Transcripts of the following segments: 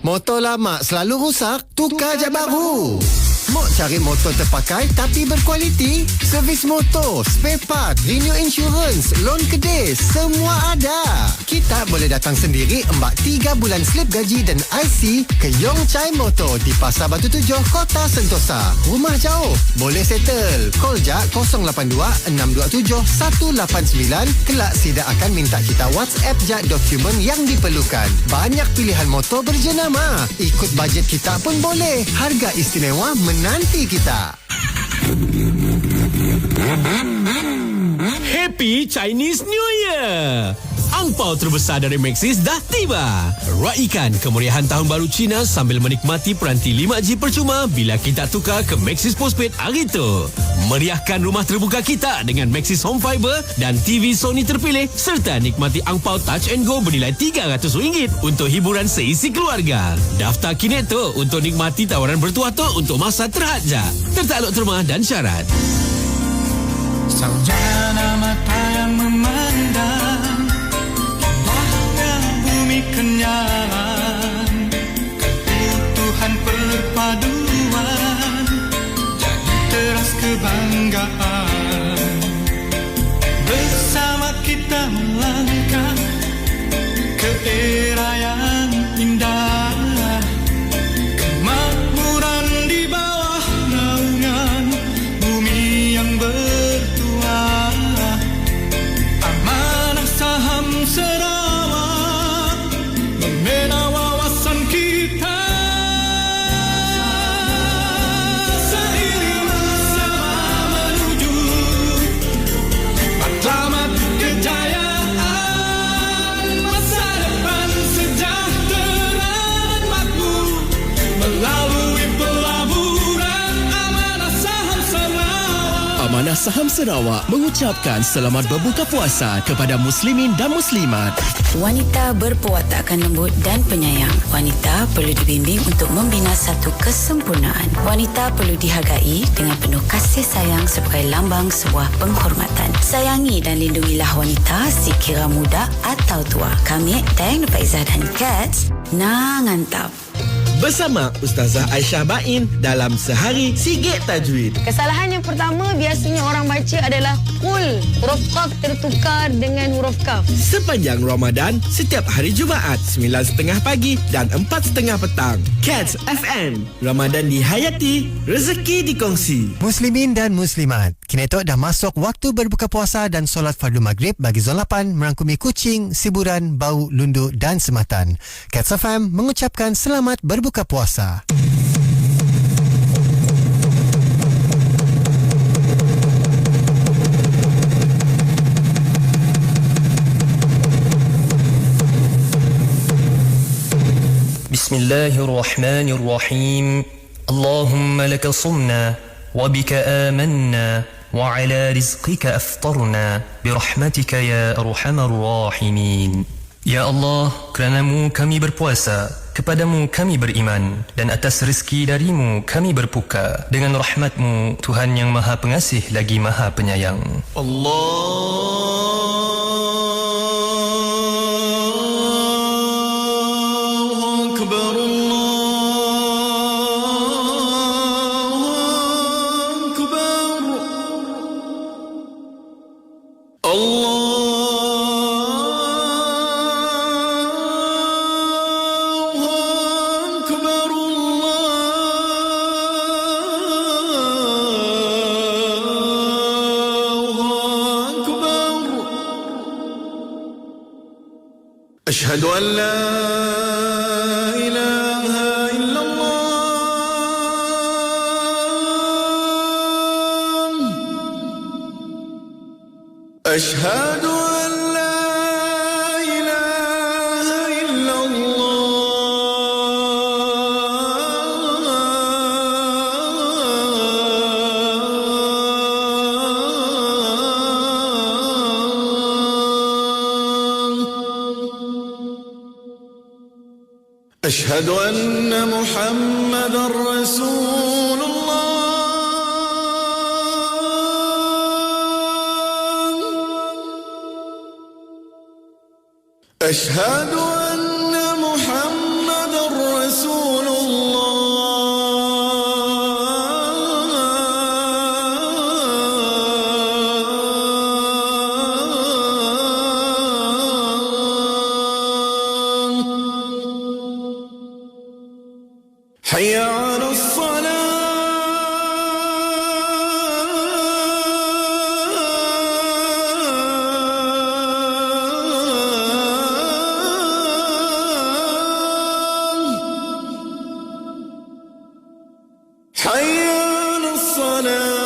Motor lama selalu rusak, tukar je baru. Mok cari motor terpakai tapi berkualiti? Servis motor, spare part, renew insurance, loan kedai, semua ada. Kita boleh datang sendiri embak 3 bulan slip gaji dan IC ke Yong Chai Motor di Pasar Batu Tujuh, Kota Sentosa. Rumah jauh? Boleh settle. Call jak 082-627-189. Kelak Sida akan minta kita WhatsApp jak dokumen yang diperlukan. Banyak pilihan motor berjenama. Ikut bajet kita pun boleh. Harga istimewa menanti kita. Happy Chinese New Year! Angpau terbesar dari Maxis dah tiba. Raikan kemeriahan Tahun Baru Cina sambil menikmati peranti 5G percuma bila kita tukar ke Maxis Postpaid hari itu. Meriahkan rumah terbuka kita dengan Maxis Home Fiber dan TV Sony terpilih serta nikmati angpau Touch and Go bernilai RM300 untuk hiburan seisi keluarga. Daftar kini tu untuk nikmati tawaran bertuah tu untuk masa terhadap. Tertakluk terma dan syarat. Sarjana mata yang memandang indahnya bumi kenyalan, keutuhan perpaduan jadi teras kebanggaan. Bersama kita melangkah ke era yang indah, kemakmuran di bawah naungan bumi yang bertuah. Amanah saham Sarawak membina wawasan kita. Seiring bersama menuju matlamat kejayaan, masa depan sejahtera dan makmur melalui pelaburan Amanah Saham Sarawak. Amanah Saham Sarawak mengucapkan selamat berbuka puasa kepada muslimin dan muslimat. Wanita berperawakan lembut dan penyayang. Wanita perlu dibimbing untuk membina satu kesempurnaan. Wanita perlu dihargai dengan penuh kasih sayang sebagai lambang sebuah penghormatan. Sayangi dan lindungilah wanita sekira muda atau tua. Kami, Teng Faizah dan Cats, ngantap. Bersama Ustazah Aisyah Bain dalam Sehari Sigit Tajwid. Kesalahan yang pertama biasanya orang baca adalah kul. Huruf qaf tertukar dengan huruf kaf. Sepanjang Ramadan, setiap hari Jumaat 9.30 pagi dan 4.30 petang. Cats FM. Ramadan dihayati, rezeki dikongsi. Muslimin dan muslimat, kini tu dah masuk waktu berbuka puasa dan solat fardu maghrib bagi zon 8 merangkumi Kuching, Siburan, Bau, Lundu dan Sematan. Cats FM mengucapkan selamat berbuka puasa. Bismillahirrahmanirrahim. Allahumma laka sumna wa bika amanna wa ala rizqika aftarna birahmatika ya arhamar rahimin. Ya Allah, kerana-Mu kami berpuasa, kepadamu kami beriman, dan atas rezeki darimu kami berbuka. Dengan rahmat-Mu, Tuhan yang Maha Pengasih lagi Maha Penyayang. Allahu Akbar, Allahu Akbar, Allah. أشهد أن لا إله إلا الله. أشهد أن لا إله إلا أشهد أن محمدًا رسول الله. أشهد أن محمدًا رسول حي على الصلاة حي على الصلاة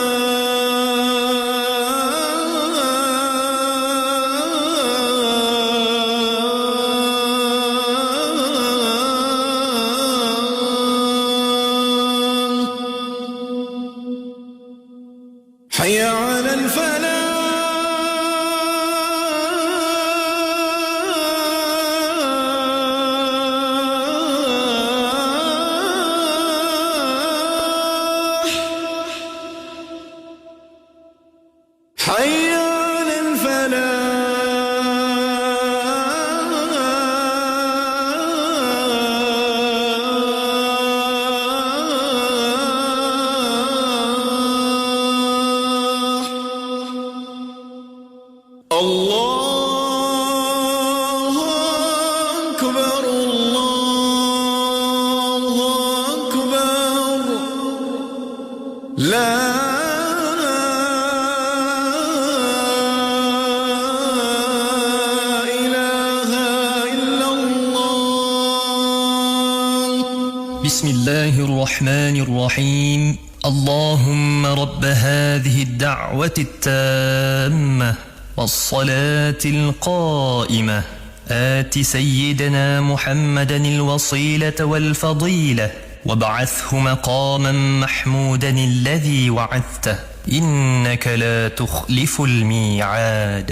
حي على الفلاح حي على الفلاح الله أكبر الله أكبر لا إله إلا الله بسم الله الرحمن الرحيم اللهم رب هذه الدعوة التامة والصلاة القائمة آت سيدنا محمدا الوصيلة والفضيلة وابعثه مقاما محمودا الذي وعدته إنك لا تخلف الميعاد.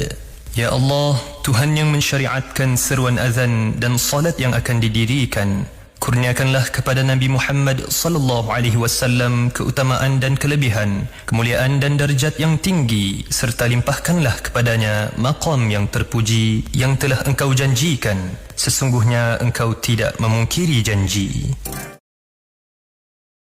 Ya Allah, Tuhan yang mensyariatkan seruan azan dan salat yang akan didirikan, kurniakanlah kepada Nabi Muhammad sallallahu alaihi wasallam keutamaan dan kelebihan, kemuliaan dan darjat yang tinggi, serta limpahkanlah kepadanya maqam yang terpuji yang telah engkau janjikan. Sesungguhnya engkau tidak memungkiri janji.